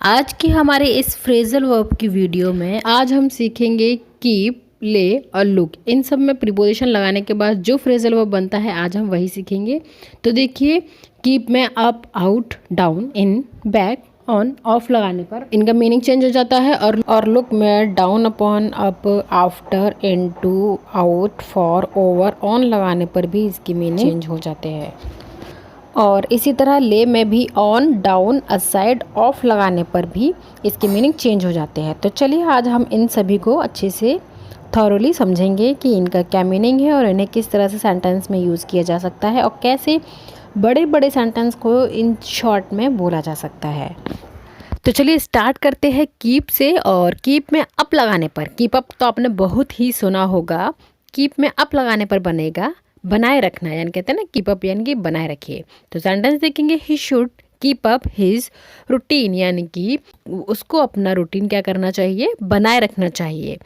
आज की हमारे इस फ्रेजल वर्ब की वीडियो में आज हम सीखेंगे कीप, ले और लुक। इन सब में प्रीपोजिशन लगाने के बाद जो फ्रेजल वर्ब बनता है आज हम वही सीखेंगे। तो देखिए, कीप में up, out, down, in, back, on, of लगाने पर इनका मीनिंग चेंज हो जाता है। और लुक में down, upon, up, after, into, out, for, over, on लगाने पर भी इसकी मीनिंग चेंज हो जाते हैं। और इसी तरह ले में भी ऑन, डाउन, असाइड, ऑफ लगाने पर भी इसकी मीनिंग चेंज हो जाते हैं। तो चलिए आज हम इन सभी को अच्छे से थॉरोली समझेंगे कि इनका क्या मीनिंग है और इन्हें किस तरह से सेंटेंस में यूज़ किया जा सकता है और कैसे बड़े बड़े सेंटेंस को इन शॉर्ट में बोला जा सकता है। तो चलिए स्टार्ट करते हैं कीप से। और कीप में अप लगाने पर, कीप अप तो आपने बहुत ही सुना होगा, कीप में अप लगाने पर बनेगा बनाए रखना, यानी कहते हैं ना कीप अप यानी कि बनाए रखिए। तो सेंटेंस देखेंगे, he should keep up his routine, यानी कि उसको अपना रूटीन क्या करना चाहिए, बनाए रखना चाहिए।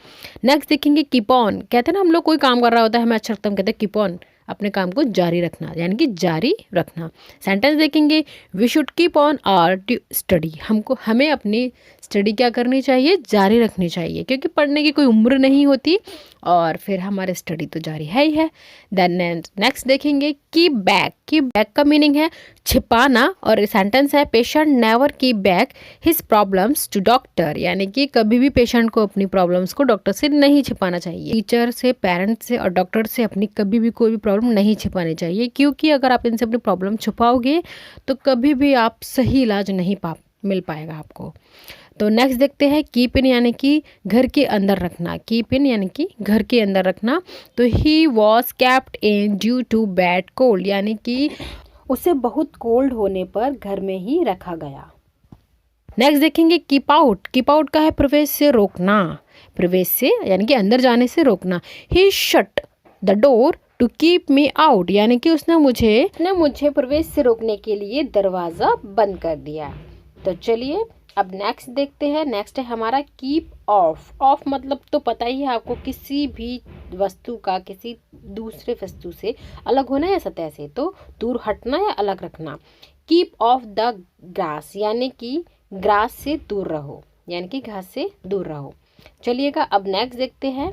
नेक्स्ट देखेंगे कीप ऑन, कहते हैं ना हम लोग कोई काम कर रहा होता है हमें अच्छा लगता है, हम कहते हैं कीप ऑन, अपने काम को जारी रखना, यानी कि जारी रखना। सेंटेंस देखेंगे, we should keep on our study, हमें अपनी स्टडी क्या करनी चाहिए, जारी रखनी चाहिए, क्योंकि पढ़ने की कोई उम्र नहीं होती और फिर हमारे स्टडी तो जारी है ही है। देन नेक्स्ट देखेंगे कीप बैक, कीप बैक का मीनिंग है छिपाना और सेंटेंस है, patient never keep back his problems to doctor, यानी कि कभी भी पेशेंट को अपनी प्रॉब्लम्स को डॉक्टर से नहीं छिपाना चाहिए। टीचर से, पेरेंट्स से और डॉक्टर से अपनी कभी भी कोई भी प्रॉब्लम नहीं छिपानी चाहिए, क्योंकि अगर आप इनसे अपनी प्रॉब्लम छुपाओगे तो कभी भी आप सही इलाज नहीं मिल पाएगा आपको। तो नेक्स्ट देखते हैं कीप इन, यानी कि घर के अंदर रखना, कीप इन यानी कि घर के अंदर रखना। तो he was kept in due to bad cold, यानी कि उसे बहुत कोल्ड होने पर घर में ही रखा गया। नेक्स्ट देखेंगे कीप आउट, कीप आउट का है प्रवेश से रोकना, प्रवेश से यानी कि अंदर जाने से रोकना। He shut the door to keep me out, यानी कि उसने मुझे प्रवेश से रोकने के लिए दरवाज़ा बंद कर दिया। तो चलिए अब नेक्स्ट देखते हैं। नेक्स्ट है हमारा कीप ऑफ, ऑफ मतलब तो पता ही है आपको, किसी भी वस्तु का किसी दूसरे वस्तु से अलग होना या सतह से तो दूर हटना या अलग रखना। कीप ऑफ द ग्रास, यानी कि ग्रास से दूर रहो, यानी कि घास से दूर रहो। चलिएगा अब नेक्स्ट देखते हैं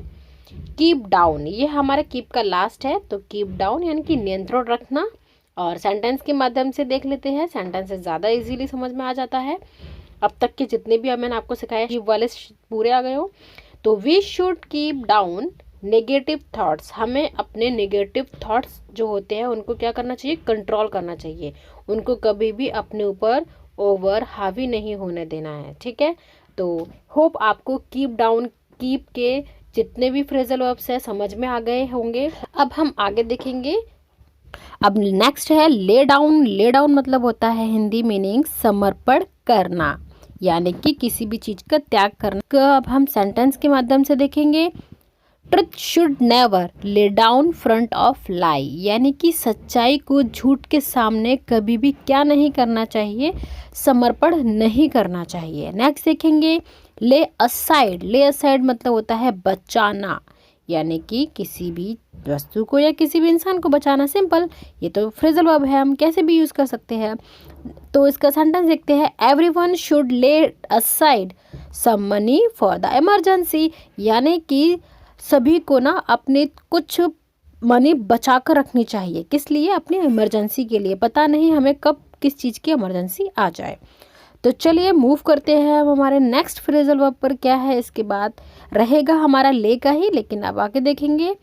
कीप डाउन, ये हमारा कीप का लास्ट है। तो कीप डाउन यानी कि नियंत्रण रखना। और सेंटेंस के माध्यम से देख लेते हैं, सेंटेंस से ज़्यादा इजीली समझ में आ जाता है। अब तक के जितने भी मैंने आपको सिखाया कीप वाले पूरे आ गए हो। तो we should keep down negative thoughts, हमें अपने नेगेटिव थॉट्स जो होते हैं उनको क्या करना चाहिए, कंट्रोल करना चाहिए, उनको कभी भी अपने ऊपर ओवर हावी नहीं होने देना है, ठीक है। तो होप आपको कीप डाउन, कीप के जितने भी फ्रेजल वर्ब्स है समझ में आ गए होंगे। अब हम आगे देखेंगे। अब नेक्स्ट है ले डाउन, ले डाउन मतलब होता है हिंदी मीनिंग समर्पण करना, यानी कि किसी भी चीज़ का त्याग करना। अब हम सेंटेंस के माध्यम से देखेंगे, truth should never lay down front of lie, यानी कि सच्चाई को झूठ के सामने कभी भी क्या नहीं करना चाहिए, समर्पण नहीं करना चाहिए। नेक्स्ट देखेंगे ले असाइड, ले असाइड मतलब होता है बचाना, यानी कि किसी भी वस्तु को या किसी भी इंसान को बचाना, सिंपल। ये तो फ्रेजल वर्ब है, हम कैसे भी यूज़ कर सकते हैं। तो इसका सेंटेंस देखते हैं, everyone should lay aside some money for the emergency, यानी कि सभी को ना अपने कुछ मनी बचा कर रखनी चाहिए, किस लिए, अपनी इमरजेंसी के लिए, पता नहीं हमें कब किस चीज़ की इमरजेंसी आ जाए। तो चलिए मूव करते हैं हम हमारे नेक्स्ट फ्रेजल वर्ब पर। क्या है इसके बाद रहेगा हमारा ले का ही, लेकिन अब आगे देखेंगे।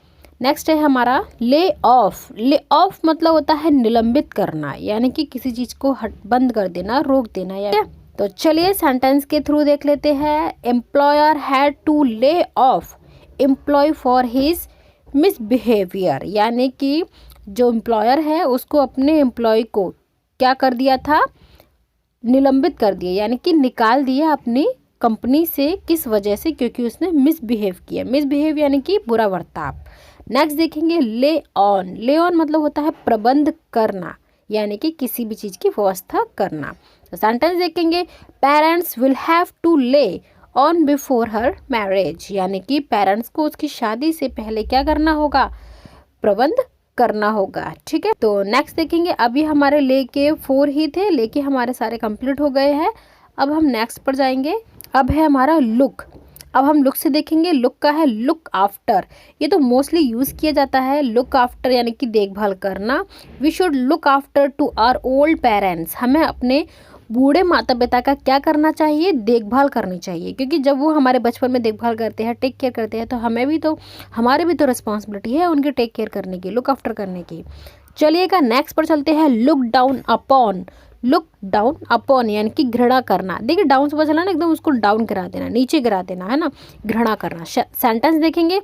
नेक्स्ट है हमारा ले ऑफ, ले ऑफ मतलब होता है निलंबित करना, यानी कि किसी चीज़ को बंद कर देना, रोक देना। या तो चलिए सेंटेंस के थ्रू देख लेते हैं। Employer had to lay off employ for his misbehaviour, यानी कि जो एम्प्लॉयर है उसको अपने एम्प्लॉय को क्या कर दिया था, निलंबित कर दिया, यानी कि निकाल दिया अपनी कंपनी से, किस वजह से, क्योंकि उसने मिसबिहेव किया। मिसबिहेव यानी कि बुरा बर्ताव। नेक्स्ट देखेंगे ले ऑन, ले ऑन मतलब होता है प्रबंध करना, यानी कि किसी भी चीज़ की व्यवस्था करना। तो सेंटेंस देखेंगे, पेरेंट्स विल हैव टू ले ऑन बिफोर हर मैरिज, यानी कि पेरेंट्स को उसकी शादी से पहले क्या करना होगा, प्रबंध करना होगा, ठीक है। तो नेक्स्ट देखेंगे, अभी हमारे ले के 4 ही थे, लेके हमारे सारे कंप्लीट हो गए हैं। अब हम नेक्स्ट पर जाएंगे। अब है हमारा लुक। अब हम लुक से देखेंगे, लुक का है लुक आफ्टर। ये तो मोस्टली यूज़ किया जाता है, लुक आफ्टर यानी कि देखभाल करना। We should look after to our old parents. हमें अपने बूढ़े माता पिता का क्या करना चाहिए, देखभाल करनी चाहिए, क्योंकि जब वो हमारे बचपन में देखभाल करते हैं, टेक केयर करते हैं, तो हमारी भी तो रिस्पॉन्सिबिलिटी है उनकी टेक केयर करने की, लुक आफ्टर करने की। चलिएगा नेक्स्ट पर चलते हैं, look down upon. Look down upon यानी कि घृणा करना। देखिए डाउन से पता चला ना, एकदम उसको डाउन करा देना, नीचे गिरा देना, है ना, घृणा करना। सेंटेंस देखेंगे,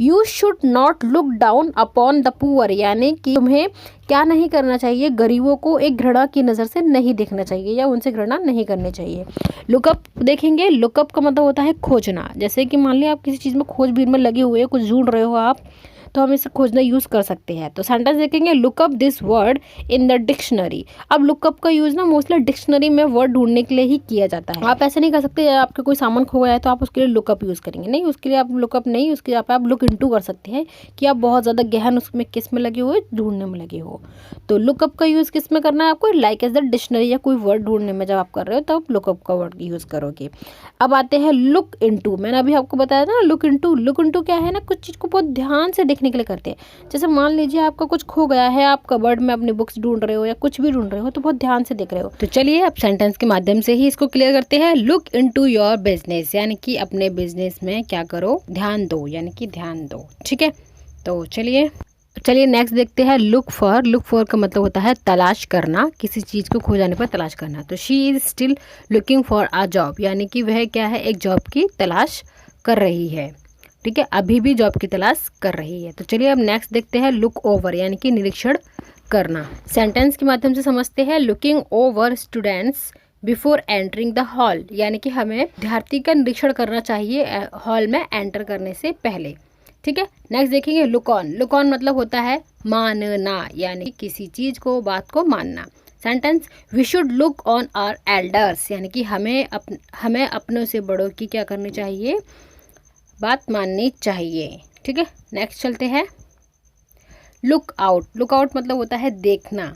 you should not look down upon the poor, यानी कि तुम्हें क्या नहीं करना चाहिए, गरीबों को एक घृणा की नज़र से नहीं देखना चाहिए या उनसे घृणा नहीं करनी चाहिए। लुकअप देखेंगे, लुकअप का मतलब होता है खोजना। जैसे कि मान लिया आप किसी चीज़ में खोजबीन में लगे हुए हो, कुछ ढूंढ रहे हो आप, तो हम इसे खोजना यूज़ कर सकते हैं। तो सेंटेंस देखेंगे, lookup this word in the dictionary. अब लुकअप का यूज़ ना मोस्टली डिक्शनरी में वर्ड ढूंढने के लिए ही किया जाता है। आप ऐसे नहीं कर सकते, आपके कोई सामान खो गया है तो आप उसके लिए लुकअप यूज़ करेंगे, नहीं, उसके लिए आप लुकअप नहीं, उसके लिए आप लुक इनटू कर सकते हैं कि आप बहुत ज़्यादा गहन उसमें किस में लगे हुए, ढूंढने में लगे हो। तो लुकअप का यूज़ किस में करना है आपको, लाइक एज द डिक्शनरी या कोई वर्ड ढूंढने में जब आप कर रहे हो तो आप लुकअप का वर्ड यूज़ करोगे। अब आते हैं लुक इनटू। मैंने अभी आपको बताया था ना लुक इनटू। लुक इनटू क्या है ना, कुछ चीज़ को बहुत ध्यान से देखने के लिए करते हैं। जैसे मान लीजिए आपका कुछ खो गया है, आप कबर्ड में अपनी बुक्स ढूंढ रहे हो या कुछ भी ढूंढ रहे हो, तो बहुत ध्यान से देख रहे हो। तो चलिए अब सेंटेंस के माध्यम से ही इसको क्लियर करते हैं। लुक इनटू योर बिजनेस, यानी कि अपने बिजनेस में क्या करो, ध्यान दो, यानी कि ध्यान दो, ठीक है। तो चलिए नेक्स्ट देखते हैं, लुक फॉर। लुक फॉर का मतलब होता है तलाश करना, किसी चीज़ को खो जाने पर तलाश करना। तो she is still looking for a job, यानी कि वह क्या है, एक जॉब की तलाश कर रही है, ठीक है, अभी भी जॉब की तलाश कर रही है। तो चलिए अब नेक्स्ट देखते हैं, लुक ओवर, यानी कि निरीक्षण करना। सेंटेंस के माध्यम से समझते हैं, looking over students before entering the hall, यानी कि हमें विद्यार्थी का निरीक्षण करना चाहिए हॉल में एंटर करने से पहले, ठीक है। नेक्स्ट देखेंगे, लुक ऑन। लुक ऑन मतलब होता है मानना, यानी किसी चीज़ को, बात को मानना। Sentence, we should look on our elders, यानी कि हमें अपनों से बड़ों की क्या करनी चाहिए, बात माननी चाहिए, ठीक है। नेक्स्ट चलते हैं, लुक आउट। लुक आउट मतलब होता है देखना।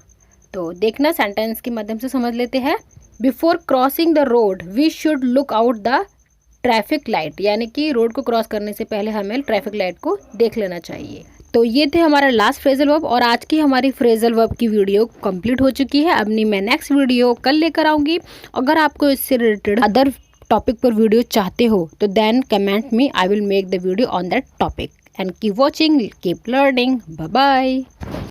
तो देखना सेंटेंस के माध्यम से समझ लेते हैं, before crossing the road we should look out the traffic light, यानी कि रोड को क्रॉस करने से पहले हमें ट्रैफिक लाइट को देख लेना चाहिए। तो ये थे हमारा लास्ट फ्रेजल वर्ब, और आज की हमारी फ्रेजल वर्ब की वीडियो कंप्लीट हो चुकी है। अपनी मैं नेक्स्ट वीडियो कल लेकर आऊँगी। अगर आपको इससे रिलेटेड अदर टॉपिक पर वीडियो चाहते हो तो then comment me, I will make the video on that topic. And keep watching, keep learning, bye bye.